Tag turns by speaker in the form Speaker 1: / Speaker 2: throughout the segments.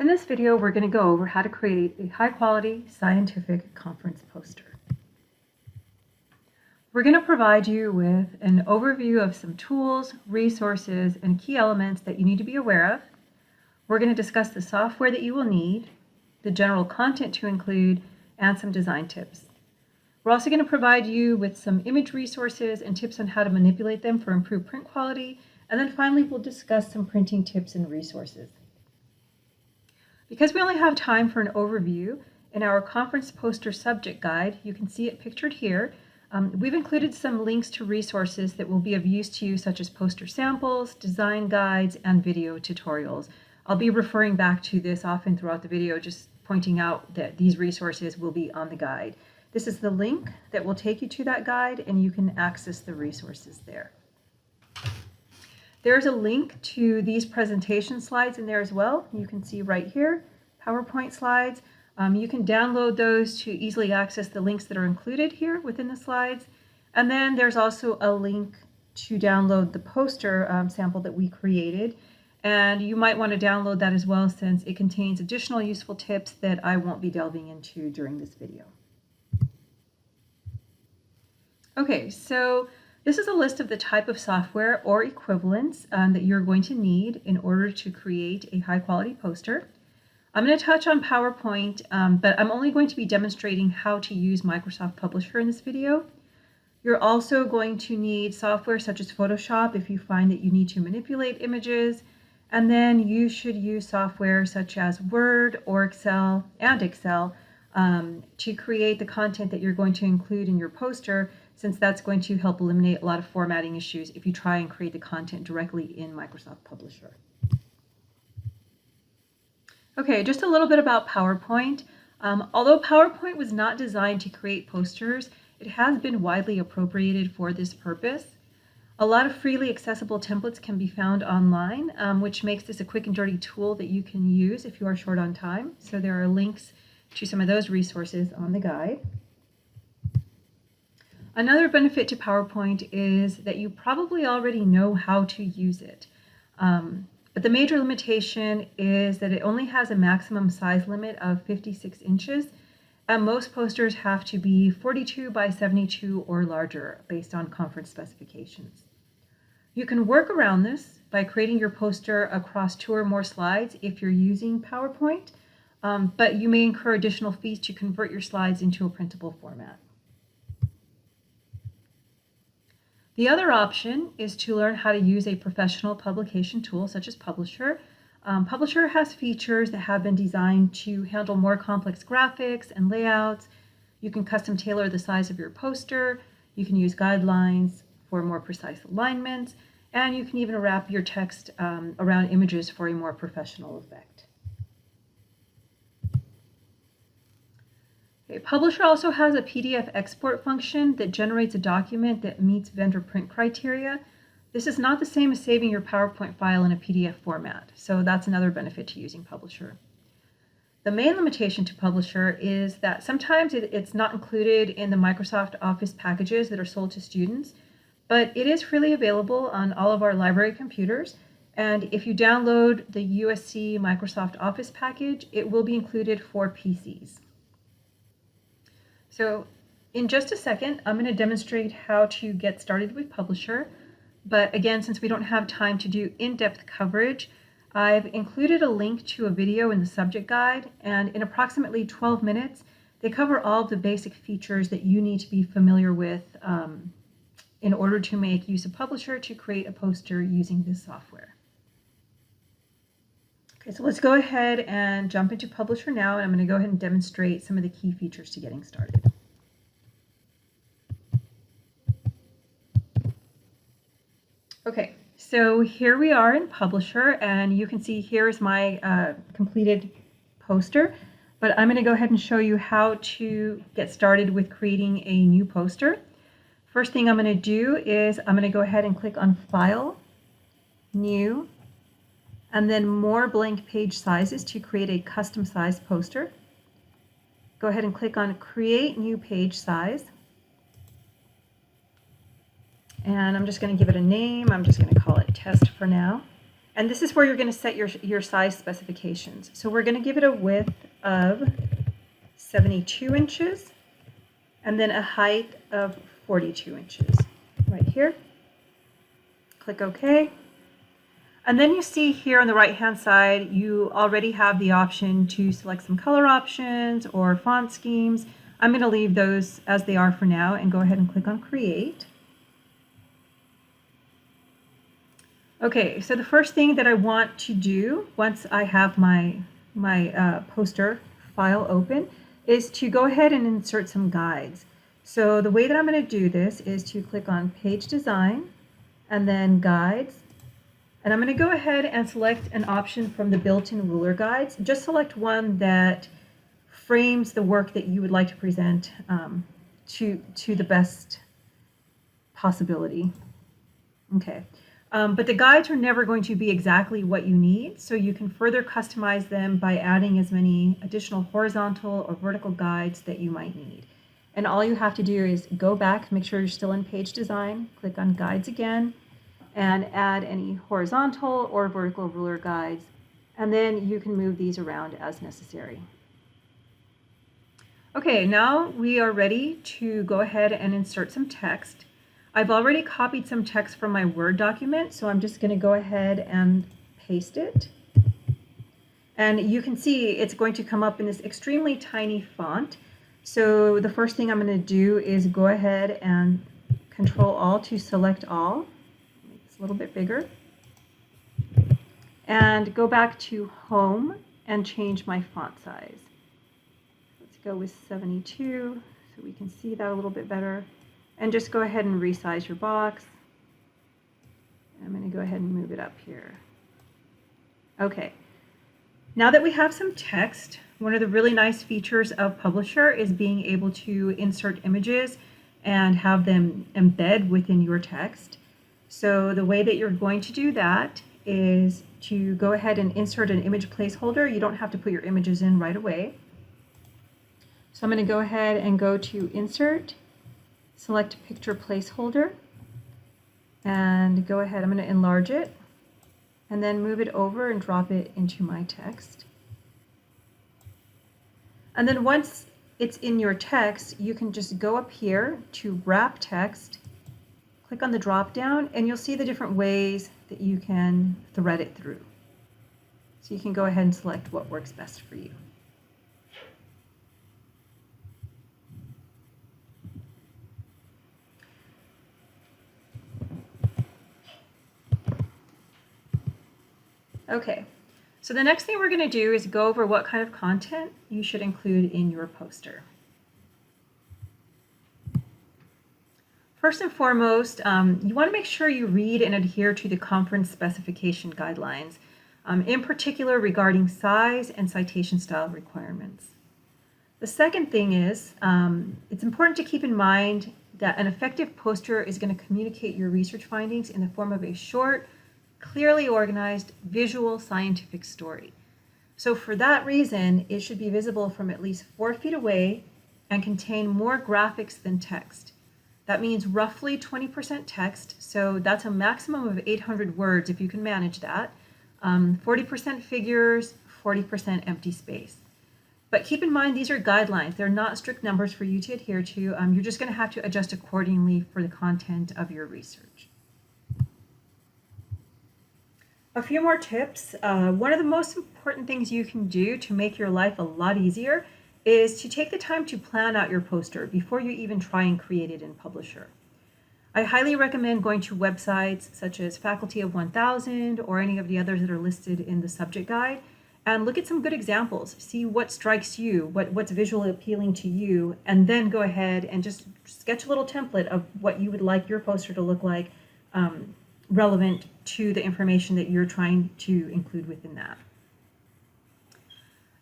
Speaker 1: In this video, we're going to go over how to create a high-quality scientific conference poster. We're going to provide you with an overview of some tools, resources, and key elements that you need to be aware of. We're going to discuss the software that you will need, the general content to include, and some design tips. We're also going to provide you with some image resources and tips on how to manipulate them for improved print quality, and then finally we'll discuss some printing tips and resources. Because we only have time for an overview, in our conference poster subject guide, you can see it pictured here, we've included some links to resources that will be of use to you, such as poster samples, design guides, and video tutorials. I'll be referring back to this often throughout the video, just pointing out that these resources will be on the guide. This is the link that will take you to that guide, and you can access the resources there. There's a link to these presentation slides in there as well. You can see right here, PowerPoint slides. You can download those to easily access the links that are included here within the slides. And then there's also a link to download the poster sample that we created. And you might want to download that as well, since it contains additional useful tips that I won't be delving into during this video. Okay, so this is a list of the type of software or equivalents that you're going to need in order to create a high-quality poster. I'm going to touch on PowerPoint, but I'm only going to be demonstrating how to use Microsoft Publisher in this video. You're also going to need software such as Photoshop if you find that you need to manipulate images, and then you should use software such as Word or Excel to create the content that you're going to include in your poster, since that's going to help eliminate a lot of formatting issues if you try and create the content directly in Microsoft Publisher. Okay, just a little bit about PowerPoint. Although PowerPoint was not designed to create posters, it has been widely appropriated for this purpose. A lot of freely accessible templates can be found online, which makes this a quick and dirty tool that you can use if you are short on time. So there are links to some of those resources on the guide. Another benefit to PowerPoint is that you probably already know how to use it. But the major limitation is that it only has a maximum size limit of 56 inches, and most posters have to be 42 by 72 or larger based on conference specifications. You can work around this by creating your poster across 2 or more slides if you're using PowerPoint, but you may incur additional fees to convert your slides into a printable format. The other option is to learn how to use a professional publication tool such as Publisher. Publisher has features that have been designed to handle more complex graphics and layouts. You can custom tailor the size of your poster. You can use guidelines for more precise alignments, and you can even wrap your text around images for a more professional effect. Publisher also has a PDF export function that generates a document that meets vendor print criteria. This is not the same as saving your PowerPoint file in a PDF format, so that's another benefit to using Publisher. The main limitation to Publisher is that sometimes it's not included in the Microsoft Office packages that are sold to students, but it is freely available on all of our library computers, and if you download the USC Microsoft Office package, it will be included for PCs. So in just a second, I'm going to demonstrate how to get started with Publisher. But again, since we don't have time to do in-depth coverage, I've included a link to a video in the subject guide, and in approximately 12 minutes, they cover all of the basic features that you need to be familiar with in order to make use of Publisher to create a poster using this software. Okay, so let's go ahead and jump into Publisher now, and I'm going to go ahead and demonstrate some of the key features to getting started. Okay, so here we are in Publisher, and you can see here's my completed poster, but I'm going to go ahead and show you how to get started with creating a new poster. First thing I'm going to do is I'm going to go ahead and click on File, New, and then More Blank Page Sizes to create a custom size poster. Go ahead and click on Create New Page Size. And I'm just going to give it a name. I'm just going to call it Test for now. And this is where you're going to set your size specifications. So we're going to give it a width of 72 inches and then a height of 42 inches right here. Click OK. And then you see here on the right hand side, you already have the option to select some color options or font schemes. I'm going to leave those as they are for now and go ahead and click on Create. Okay, so the first thing that I want to do once I have my poster file open is to go ahead and insert some guides. So the way that I'm going to do this is to click on Page Design and then Guides. And I'm going to go ahead and select an option from the built-in ruler guides. Just select one that frames the work that you would like to present to the best possibility. Okay. But the guides are never going to be exactly what you need, so you can further customize them by adding as many additional horizontal or vertical guides that you might need. And all you have to do is go back, make sure you're still in Page Design, click on Guides again, and add any horizontal or vertical ruler guides, and then you can move these around as necessary. Okay, now we are ready to go ahead and insert some text. I've already copied some text from my Word document, so I'm just going to go ahead and paste it. And you can see it's going to come up in this extremely tiny font. So the first thing I'm going to do is go ahead and Control-Alt to select all. Make this a little bit bigger. And go back to Home and change my font size. Let's go with 72 so we can see that a little bit better. And just go ahead and resize your box. I'm going to go ahead and move it up here. Okay. Now that we have some text, one of the really nice features of Publisher is being able to insert images and have them embed within your text. So the way that you're going to do that is to go ahead and insert an image placeholder. You don't have to put your images in right away. So I'm going to go ahead and go to Insert, select Picture Placeholder, and go ahead, I'm going to enlarge it, and then move it over and drop it into my text. And then once it's in your text, you can just go up here to Wrap Text, click on the drop down, and you'll see the different ways that you can thread it through. So you can go ahead and select what works best for you. Okay, so the next thing we're going to do is go over what kind of content you should include in your poster. First and foremost, you want to make sure you read and adhere to the conference specification guidelines, in particular regarding size and citation style requirements. The second thing is, it's important to keep in mind that an effective poster is going to communicate your research findings in the form of a short, clearly organized, visual scientific story. So for that reason, it should be visible from at least 4 feet away and contain more graphics than text. That means roughly 20% text, so that's a maximum of 800 words if you can manage that. 40% figures, 40% empty space. But keep in mind, these are guidelines. They're not strict numbers for you to adhere to. You're just going to have to adjust accordingly for the content of your research. A few more tips. One of the most important things you can do to make your life a lot easier is to take the time to plan out your poster before you even try and create it in Publisher. I highly recommend going to websites such as Faculty of 1000 or any of the others that are listed in the subject guide and look at some good examples. See what strikes you, what's visually appealing to you, and then go ahead and just sketch a little template of what you would like your poster to look like, relevant to the information that you're trying to include within that.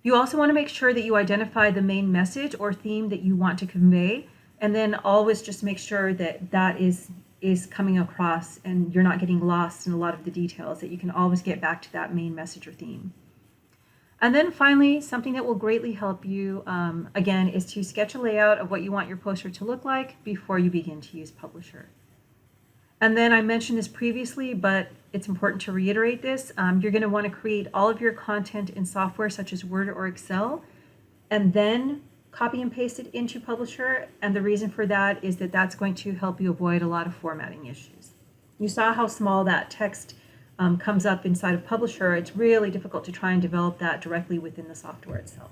Speaker 1: You also want to make sure that you identify the main message or theme that you want to convey, and then always just make sure that that is coming across and you're not getting lost in a lot of the details, that you can always get back to that main message or theme. And then finally, something that will greatly help you, again, is to sketch a layout of what you want your poster to look like before you begin to use Publisher. And then I mentioned this previously, but it's important to reiterate this. You're going to want to create all of your content in software such as Word or Excel, and then copy and paste it into Publisher. And the reason for that is that that's going to help you avoid a lot of formatting issues. You saw how small that text comes up inside of Publisher. It's really difficult to try and develop that directly within the software itself.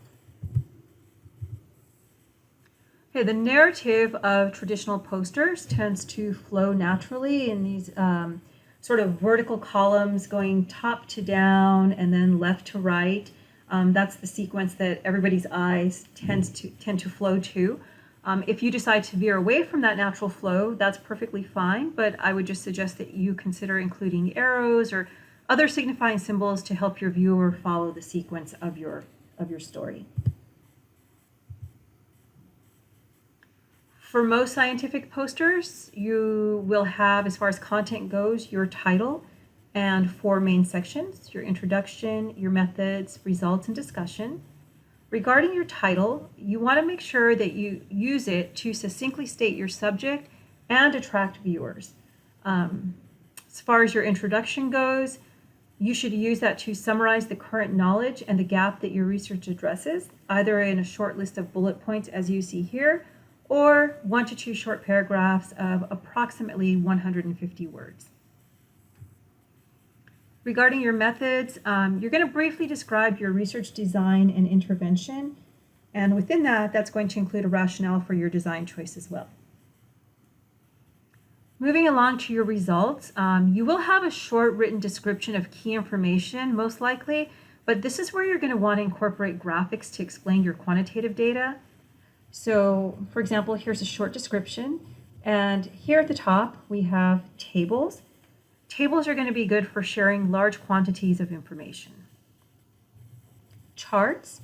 Speaker 1: Okay, the narrative of traditional posters tends to flow naturally in these sort of vertical columns going top to down and then left to right. That's the sequence that everybody's eyes tend to flow to. If you decide to veer away from that natural flow, that's perfectly fine, but I would just suggest that you consider including arrows or other signifying symbols to help your viewer follow the sequence of your story. For most scientific posters, you will have, as far as content goes, your title and 4 main sections: your introduction, your methods, results, and discussion. Regarding your title, you want to make sure that you use it to succinctly state your subject and attract viewers. As far as your introduction goes, you should use that to summarize the current knowledge and the gap that your research addresses, either in a short list of bullet points as you see here, or 1 to 2 short paragraphs of approximately 150 words. Regarding your methods, you're going to briefly describe your research design and intervention, and within that, that's going to include a rationale for your design choice as well. Moving along to your results, you will have a short written description of key information, most likely, but this is where you're going to want to incorporate graphics to explain your quantitative data. So, for example, here's a short description, and here at the top we have tables. Tables are going to be good for sharing large quantities of information. Charts.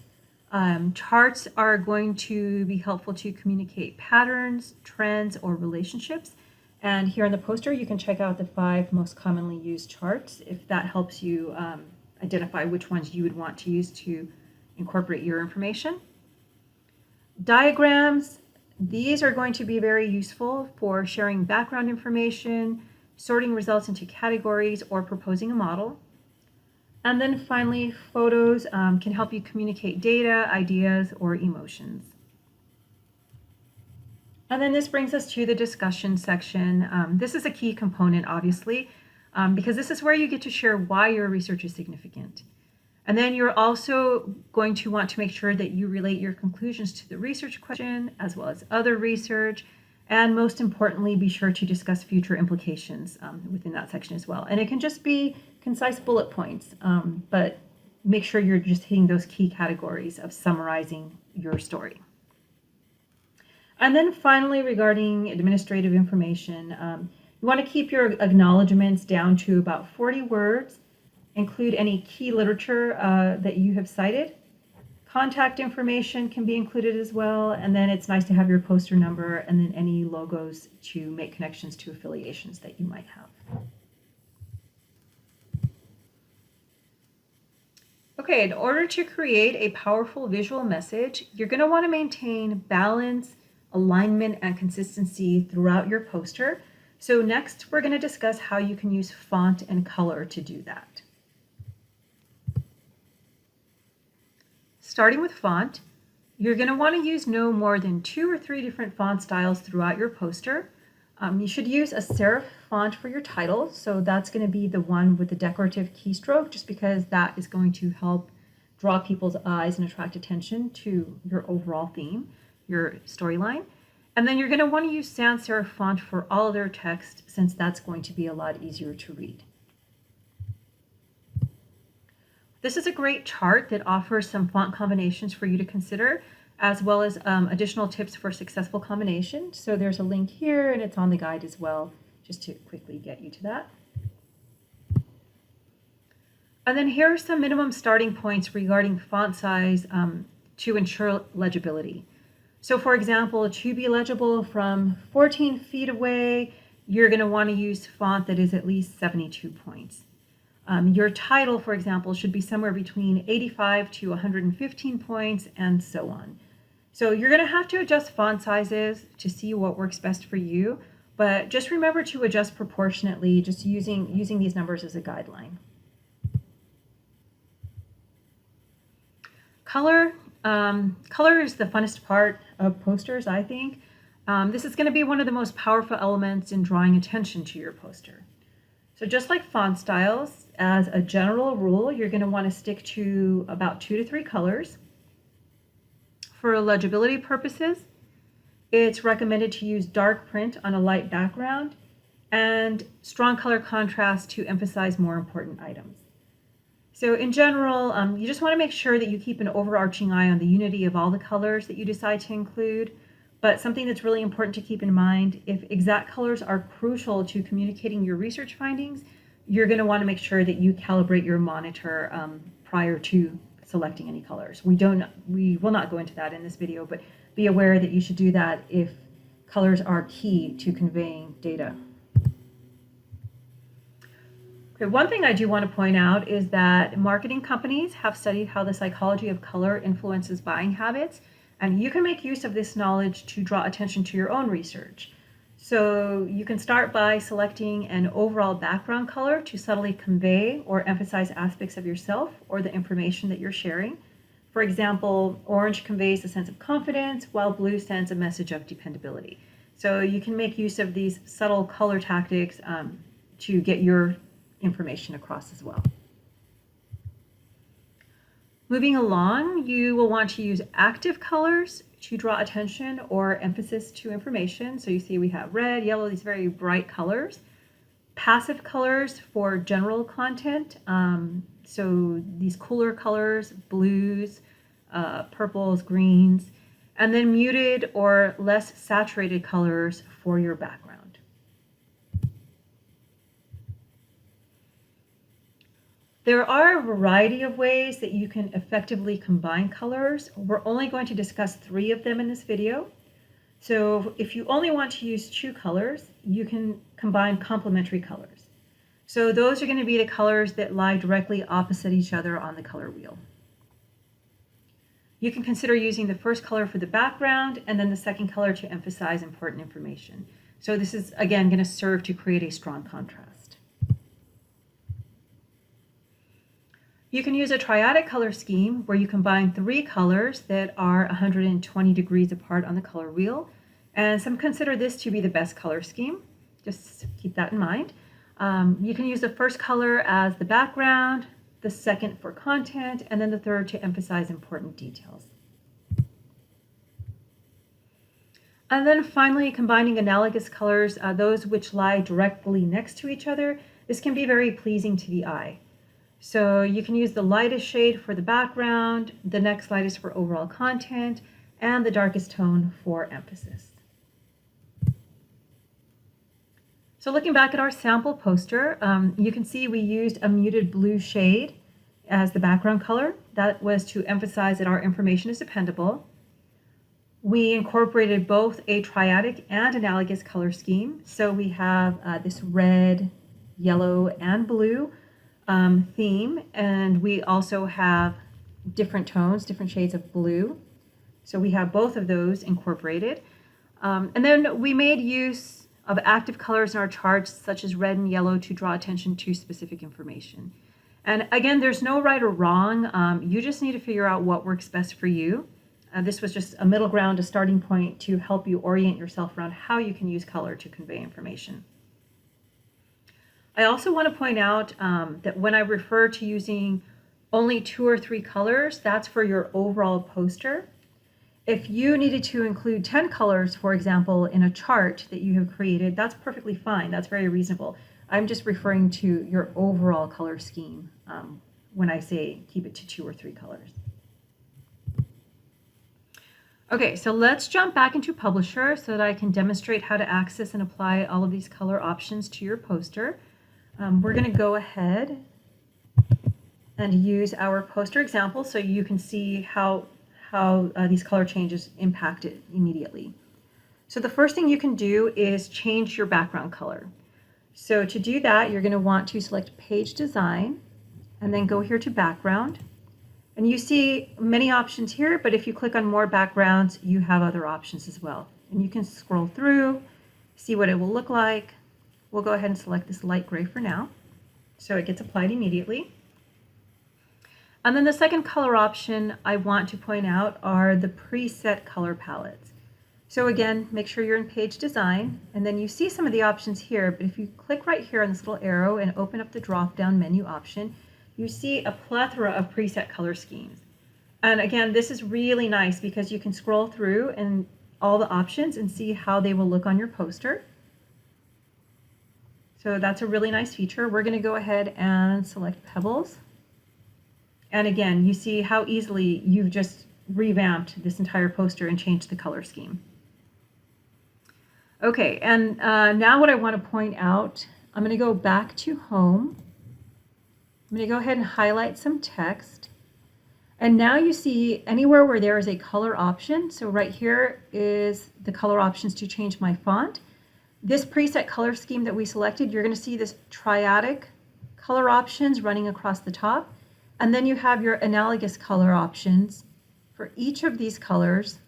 Speaker 1: Charts are going to be helpful to communicate patterns, trends, or relationships. And here on the poster, you can check out the 5 most commonly used charts if that helps you identify which ones you would want to use to incorporate your information. Diagrams. These are going to be very useful for sharing background information, sorting results into categories, or proposing a model. And then finally, photos can help you communicate data, ideas, or emotions. And then this brings us to the discussion section. This is a key component, obviously, because this is where you get to share why your research is significant. And then you're also going to want to make sure that you relate your conclusions to the research question as well as other research. And most importantly, be sure to discuss future implications within that section as well. And it can just be concise bullet points, but make sure you're just hitting those key categories of summarizing your story. And then finally, regarding administrative information, you want to keep your acknowledgments down to about 40 words. Include any key literature that you have cited. Contact information can be included as well, and then it's nice to have your poster number and then any logos to make connections to affiliations that you might have. Okay, in order to create a powerful visual message, you're going to want to maintain balance, alignment, and consistency throughout your poster. So next, we're going to discuss how you can use font and color to do that. Starting with font, you're going to want to use no more than 2 or 3 different font styles throughout your poster. You should use a serif font for your title, so that's going to be the one with the decorative keystroke, just because that is going to help draw people's eyes and attract attention to your overall theme, your storyline. And then you're going to want to use sans serif font for all of their text, since that's going to be a lot easier to read. This is a great chart that offers some font combinations for you to consider, as well as additional tips for successful combination. So there's a link here, and it's on the guide as well, just to quickly get you to that. And then here are some minimum starting points regarding font size to ensure legibility. So for example, to be legible from 14 feet away, you're going to want to use font that is at least 72 points. Your title, for example, should be somewhere between 85 to 115 points, and so on. So you're going to have to adjust font sizes to see what works best for you, But just remember to adjust proportionately, just using these numbers as a guideline. Color. Color is the funnest part of posters, I think. This is going to be one of the most powerful elements in drawing attention to your poster. So just like font styles, as a general rule, you're going to want to stick to about 2 to 3 colors. For legibility purposes, it's recommended to use dark print on a light background and strong color contrast to emphasize more important items. So in general, you just want to make sure that you keep an overarching eye on the unity of all the colors that you decide to include. But something that's really important to keep in mind, if exact colors are crucial to communicating your research findings, you're going to want to make sure that you calibrate your monitor prior to selecting any colors. We will not go into that in this video, but be aware that you should do that if colors are key to conveying data. Okay, one thing I do want to point out is that marketing companies have studied how the psychology of color influences buying habits, and you can make use of this knowledge to draw attention to your own research. So you can start by selecting an overall background color to subtly convey or emphasize aspects of yourself or the information that you're sharing. For example, orange conveys a sense of confidence, while blue sends a message of dependability. So you can make use of these subtle color tactics to get your information across as well. Moving along, you will want to use active colors to draw attention or emphasis to information. So you see we have red, yellow, these very bright colors. Passive colors for general content. So these cooler colors, blues, purples, greens, and then muted or less saturated colors for your background. There are a variety of ways that you can effectively combine colors. We're only going to discuss 3 of them in this video. So if you only want to use 2 colors, you can combine complementary colors. So those are going to be the colors that lie directly opposite each other on the color wheel. You can consider using the first color for the background and then the second color to emphasize important information. So this is, again, going to serve to create a strong contrast. You can use a triadic color scheme where you combine 3 colors that are 120 degrees apart on the color wheel. And some consider this to be the best color scheme. Just keep that in mind. You can use the first color as the background, the second for content, and then the third to emphasize important details. And then finally, combining analogous colors, those which lie directly next to each other, this can be very pleasing to the eye. So you can use the lightest shade for the background, the next lightest for overall content, and the darkest tone for emphasis. So looking back at our sample poster, you can see we used a muted blue shade as the background color. That was to emphasize that our information is dependable. We incorporated both a triadic and analogous color scheme. So we have this red, yellow, and blue theme, and we also have different tones, different shades of blue. So we have both of those incorporated. And then we made use of active colors in our charts, such as red and yellow, to draw attention to specific information. And again, there's no right or wrong. You just need to figure out what works best for you. This was just a middle ground, a starting point to help you orient yourself around how you can use color to convey information. I also want to point out that when I refer to using only 2 or 3 colors, that's for your overall poster. If you needed to include 10 colors, for example, in a chart that you have created, that's perfectly fine. That's very reasonable. I'm just referring to your overall color scheme when I say keep it to 2 or 3 colors. Okay, so let's jump back into Publisher so that I can demonstrate how to access and apply all of these color options to your poster. We're going to go ahead and use our poster example so you can see how these color changes impact it immediately. So the first thing you can do is change your background color. So to do that, you're going to want to select Page Design and then go here to Background. And you see many options here, but if you click on More Backgrounds, you have other options as well. And you can scroll through see what it will look like. We'll go ahead and select this light gray for now, so it gets applied immediately. And then the second color option I want to point out are the preset color palettes. So again, make sure you're in page design, and then you see some of the options here, but if you click right here on this little arrow and open up the drop-down menu option, you see a plethora of preset color schemes. And again, this is really nice because you can scroll through and all the options and see how they will look on your poster. So that's a really nice feature. We're going to go ahead and select Pebbles. And again, you see how easily you've just revamped this entire poster and changed the color scheme. Okay, and now what I want to point out, I'm going to go back to Home. I'm going to go ahead and highlight some text. And now you see anywhere where there is a color option. So right here is the color options to change my font. This preset color scheme that we selected, you're going to see this triadic color options running across the top. And then you have your analogous color options for each of these colors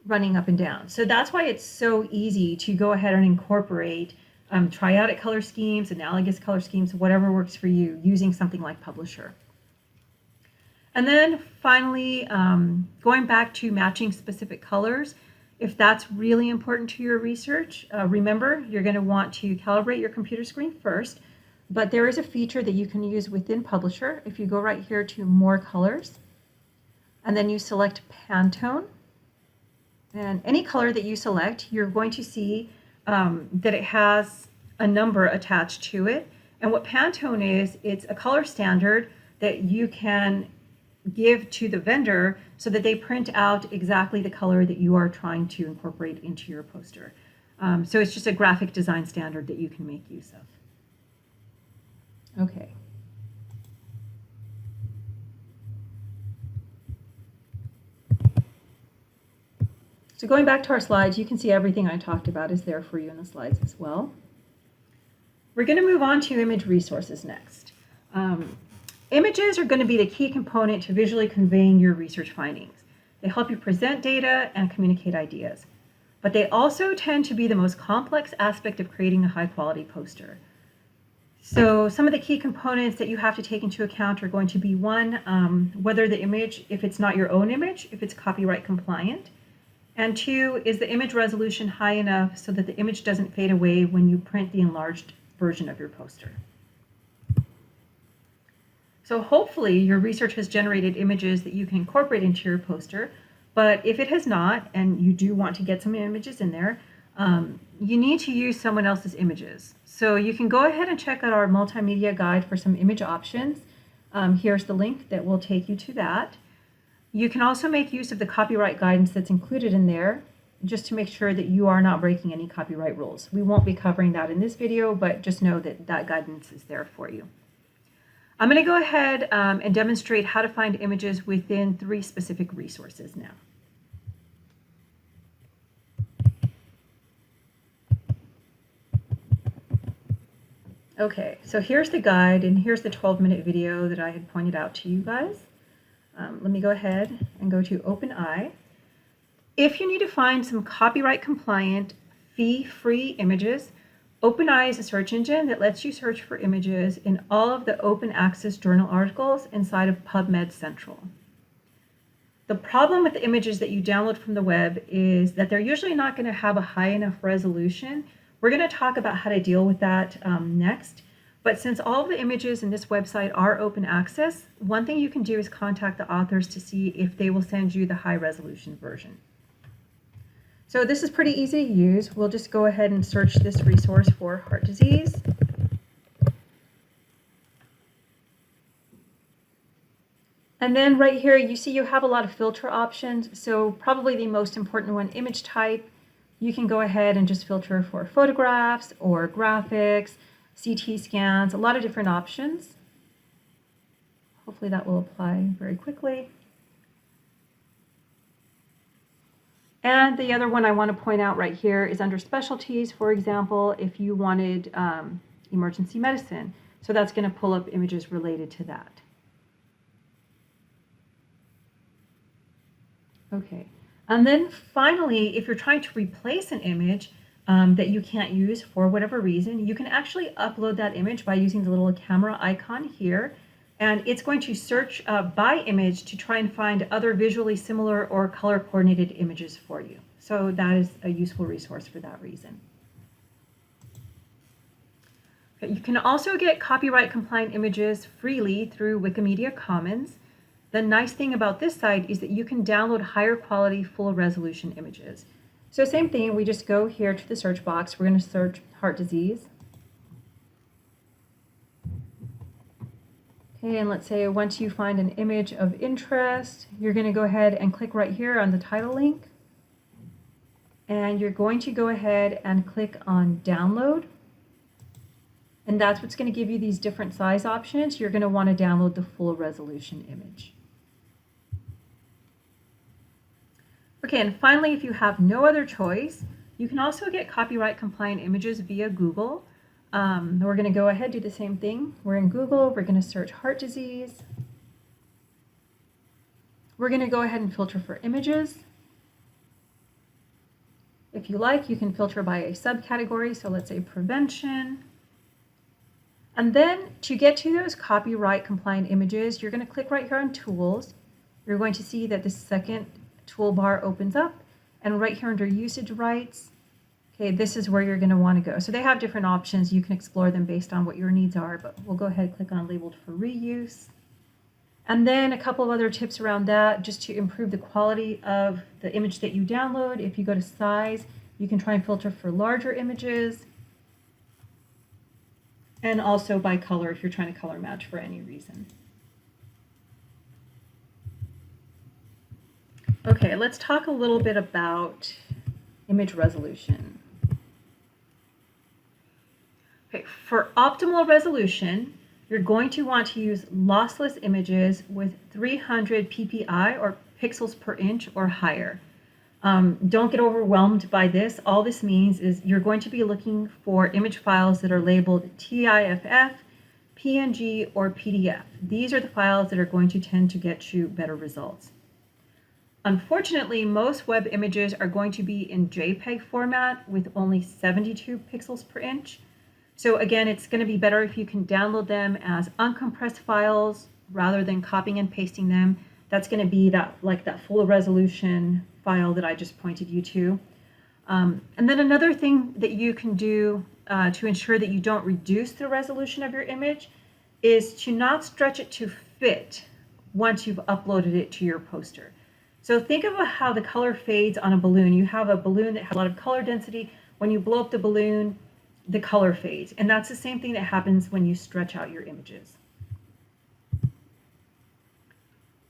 Speaker 1: running up and down. So that's why it's so easy to go ahead and incorporate triadic color schemes, analogous color schemes, whatever works for you using something like Publisher. And then finally, going back to matching specific colors, if that's really important to your research, remember you're going to want to calibrate your computer screen first, but there is a feature that you can use within Publisher. If you go right here to More Colors, and then you select Pantone, and any color that you select, you're going to see that it has a number attached to it. And what Pantone is, it's a color standard that you can give to the vendor so that they print out exactly the color that you are trying to incorporate into your poster. So it's just a graphic design standard that you can make use of. Okay. So going back to our slides, you can see everything I talked about is there for you in the slides as well. We're going to move on to image resources next. Images are going to be the key component to visually conveying your research findings. They help you present data and communicate ideas, but they also tend to be the most complex aspect of creating a high-quality poster. So some of the key components that you have to take into account are going to be one, whether the image, if it's not your own image, if it's copyright compliant. And two, is the image resolution high enough so that the image doesn't fade away when you print the enlarged version of your poster? So hopefully your research has generated images that you can incorporate into your poster, but if it has not, and you do want to get some images in there, you need to use someone else's images. So you can go ahead and check out our multimedia guide for some image options. Here's the link that will take you to that. You can also make use of the copyright guidance that's included in there, just to make sure that you are not breaking any copyright rules. We won't be covering that in this video, but just know that that guidance is there for you. I'm going to go ahead and demonstrate how to find images within 3 specific resources now. Okay, so here's the guide, and here's the 12-minute video that I had pointed out to you guys. Let me go ahead and go to OpenEye. If you need to find some copyright compliant, fee-free images, OpenEye is a search engine that lets you search for images in all of the open access journal articles inside of PubMed Central. The problem with the images that you download from the web is that they're usually not going to have a high enough resolution. We're going to talk about how to deal with that next. But since all of the images in this website are open access, one thing you can do is contact the authors to see if they will send you the high resolution version. So this is pretty easy to use. We'll just go ahead and search this resource for heart disease. And then right here, you see you have a lot of filter options. So probably the most important one, image type. You can go ahead and just filter for photographs or graphics, CT scans, a lot of different options. Hopefully that will apply very quickly. And the other one I want to point out right here is under specialties, for example, if you wanted emergency medicine. So that's going to pull up images related to that. Okay. And then finally, if you're trying to replace an image, that you can't use for whatever reason, you can actually upload that image by using the little camera icon here. And it's going to search by image to try and find other visually similar or color coordinated images for you. So that is a useful resource for that reason. You can also get copyright compliant images freely through Wikimedia Commons. The nice thing about this site is that you can download higher quality full resolution images. So same thing, we just go here to the search box. We're going to search heart disease. Okay, and let's say once you find an image of interest, you're going to go ahead and click right here on the title link. And you're going to go ahead and click on download. And that's what's going to give you these different size options. You're going to want to download the full resolution image. Okay, and finally, if you have no other choice, you can also get copyright compliant images via Google. We're going to go ahead and do the same thing. We're in Google, we're going to search heart disease. We're going to go ahead and filter for images. If you like, you can filter by a subcategory, so let's say prevention. And then to get to those copyright compliant images, you're going to click right here on Tools. You're going to see that the second toolbar opens up, and right here under Usage Rights, okay, this is where you're going to want to go. So they have different options. You can explore them based on what your needs are, but we'll go ahead and click on Labeled for Reuse. And then a couple of other tips around that, just to improve the quality of the image that you download. If you go to Size, you can try and filter for larger images. And also by color if you're trying to color match for any reason. Okay, let's talk a little bit about image resolution. Okay, for optimal resolution, you're going to want to use lossless images with 300 ppi or pixels per inch or higher. Don't get overwhelmed by this. All this means is you're going to be looking for image files that are labeled TIFF, PNG, or PDF. These are the files that are going to tend to get you better results. Unfortunately, most web images are going to be in JPEG format with only 72 pixels per inch. So again, it's going to be better if you can download them as uncompressed files rather than copying and pasting them. That's going to be that full resolution file that I just pointed you to. And then another thing that you can do to ensure that you don't reduce the resolution of your image is to not stretch it to fit once you've uploaded it to your poster. So think about how the color fades on a balloon. You have a balloon that has a lot of color density. When you blow up the balloon, the color fades. And that's the same thing that happens when you stretch out your images.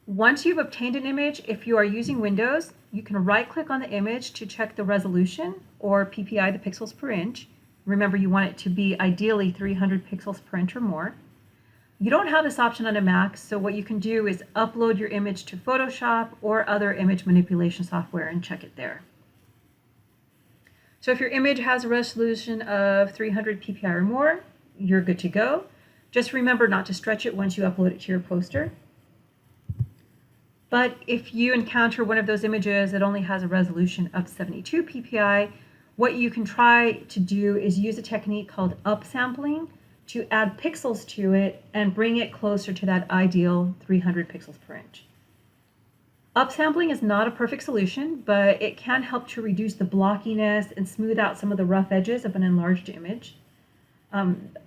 Speaker 1: Once you've obtained an image, if you are using Windows, you can right-click on the image to check the resolution, or PPI, the pixels per inch. Remember, you want it to be ideally 300 pixels per inch or more. You don't have this option on a Mac, so what you can do is upload your image to Photoshop or other image manipulation software and check it there. So if your image has a resolution of 300 ppi or more, you're good to go. Just remember not to stretch it once you upload it to your poster. But if you encounter one of those images that only has a resolution of 72 ppi, what you can try to do is use a technique called upsampling to add pixels to it and bring it closer to that ideal 300 pixels per inch. Upsampling is not a perfect solution, but it can help to reduce the blockiness and smooth out some of the rough edges of an enlarged image.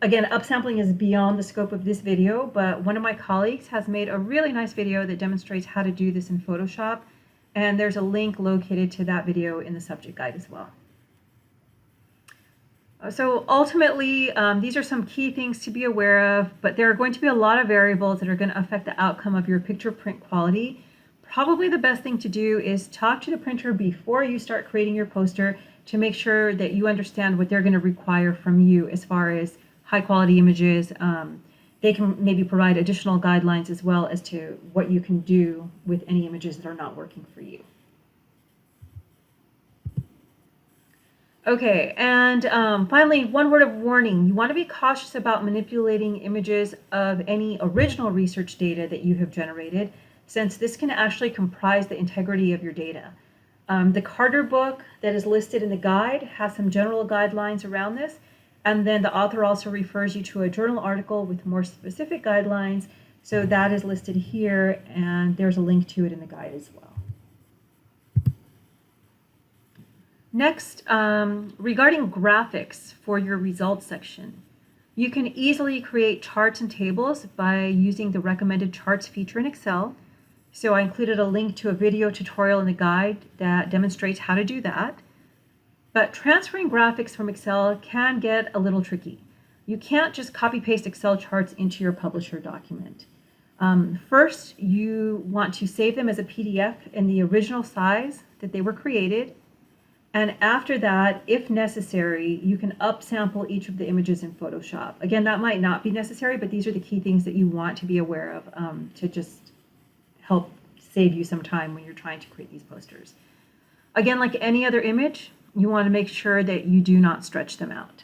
Speaker 1: Again, upsampling is beyond the scope of this video, but one of my colleagues has made a really nice video that demonstrates how to do this in Photoshop, and there's a link located to that video in the subject guide as well. So ultimately, these are some key things to be aware of, but there are going to be a lot of variables that are going to affect the outcome of your picture print quality. Probably the best thing to do is talk to the printer before you start creating your poster to make sure that you understand what they're going to require from you as far as high quality images. They can maybe provide additional guidelines as well as to what you can do with any images that are not working for you. Okay, and finally, one word of warning. You want to be cautious about manipulating images of any original research data that you have generated, since this can actually comprise the integrity of your data. The Carter book that is listed in the guide has some general guidelines around this, and then the author also refers you to a journal article with more specific guidelines, so that is listed here, and there's a link to it in the guide as well. Next, regarding graphics for your results section, you can easily create charts and tables by using the recommended charts feature in Excel. So I included a link to a video tutorial in the guide that demonstrates how to do that. But transferring graphics from Excel can get a little tricky. You can't just copy-paste Excel charts into your Publisher document. First, you want to save them as a PDF in the original size that they were created. And after that, if necessary, you can upsample each of the images in Photoshop. Again, that might not be necessary, but these are the key things that you want to be aware of to just help save you some time when you're trying to create these posters. Again, like any other image, you want to make sure that you do not stretch them out.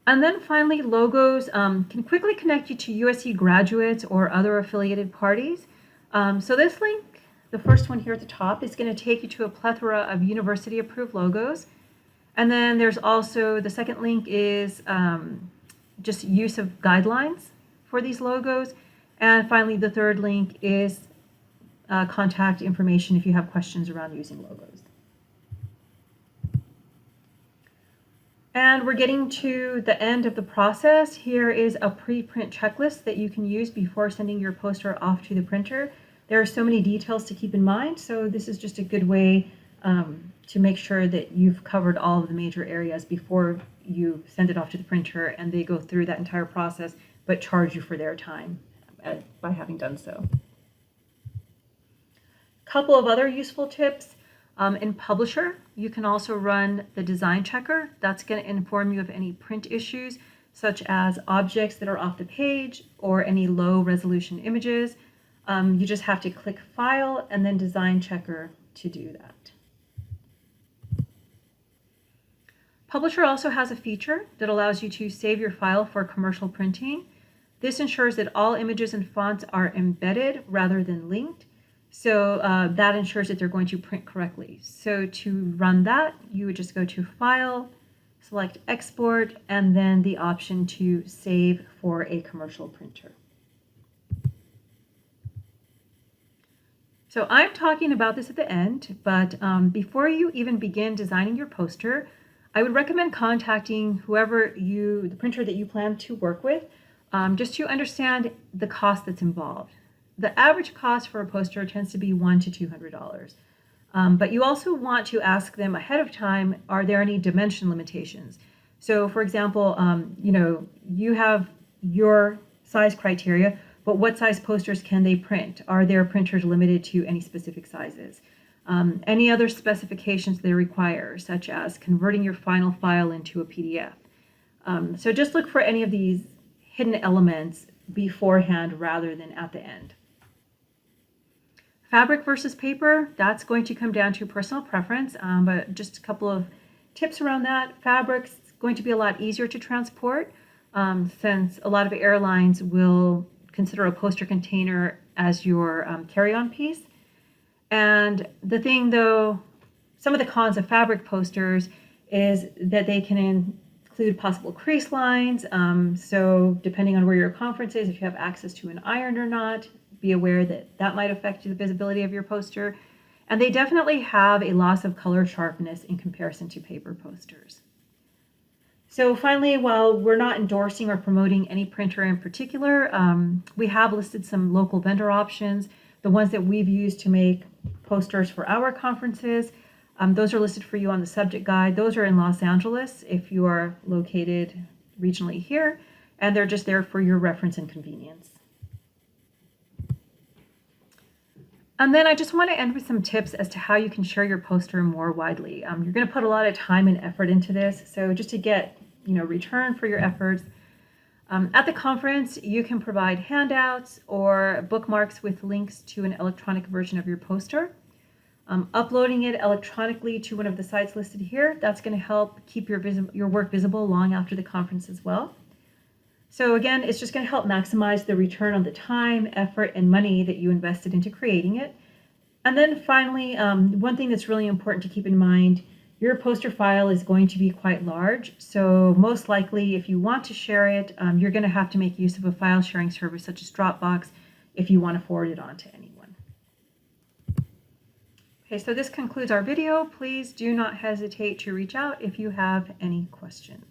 Speaker 1: And then finally, logos can quickly connect you to USC graduates or other affiliated parties. So this link, the first one here at the top, is going to take you to a plethora of university-approved logos. And then there's also, the second link is just use of guidelines for these logos. And finally, the third link is contact information if you have questions around using logos. And we're getting to the end of the process. Here is a pre-print checklist that you can use before sending your poster off to the printer. There are so many details to keep in mind, so this is just a good way to make sure that you've covered all of the major areas before you send it off to the printer and they go through that entire process but charge you for their time by having done so. A couple of other useful tips. In Publisher, you can also run the design checker. That's going to inform you of any print issues, such as objects that are off the page or any low resolution images. You just have to click File and then Design Checker to do that. Publisher also has a feature that allows you to save your file for commercial printing. This ensures that all images and fonts are embedded rather than linked. So that ensures that they're going to print correctly. So to run that, you would just go to File, select Export, and then the option to save for a commercial printer. So I'm talking about this at the end, but before you even begin designing your poster, I would recommend contacting the printer that you plan to work with, just to understand the cost that's involved. The average cost for a poster tends to be $100 to $200. But you also want to ask them ahead of time, are there any dimension limitations? So for example, you have your size criteria, but what size posters can they print? Are their printers limited to any specific sizes? Any other specifications they require, such as converting your final file into a PDF. So just look for any of these hidden elements beforehand rather than at the end. Fabric versus paper, that's going to come down to personal preference, but just a couple of tips around that. Fabric's going to be a lot easier to transport since a lot of airlines will consider a poster container as your carry-on piece. And the thing though, some of the cons of fabric posters is that they can include possible crease lines. So depending on where your conference is, if you have access to an iron or not, be aware that that might affect the visibility of your poster. And they definitely have a loss of color sharpness in comparison to paper posters. So finally, while we're not endorsing or promoting any printer in particular, we have listed some local vendor options. The ones that we've used to make posters for our conferences, those are listed for you on the subject guide. Those are in Los Angeles if you are located regionally here, and they're just there for your reference and convenience. And then I just want to end with some tips as to how you can share your poster more widely. You're going to put a lot of time and effort into this, so just to get return for your efforts, at the conference you can provide handouts or bookmarks with links to an electronic version of your poster. Uploading it electronically to one of the sites listed here, that's going to help keep your work visible long after the conference as well. So again, it's just going to help maximize the return on the time, effort, and money that you invested into creating it. And then finally, one thing that's really important to keep in mind, your poster file is going to be quite large. So most likely, if you want to share it, you're going to have to make use of a file sharing service such as Dropbox if you want to forward it on to anyone. Okay, so this concludes our video. Please do not hesitate to reach out if you have any questions.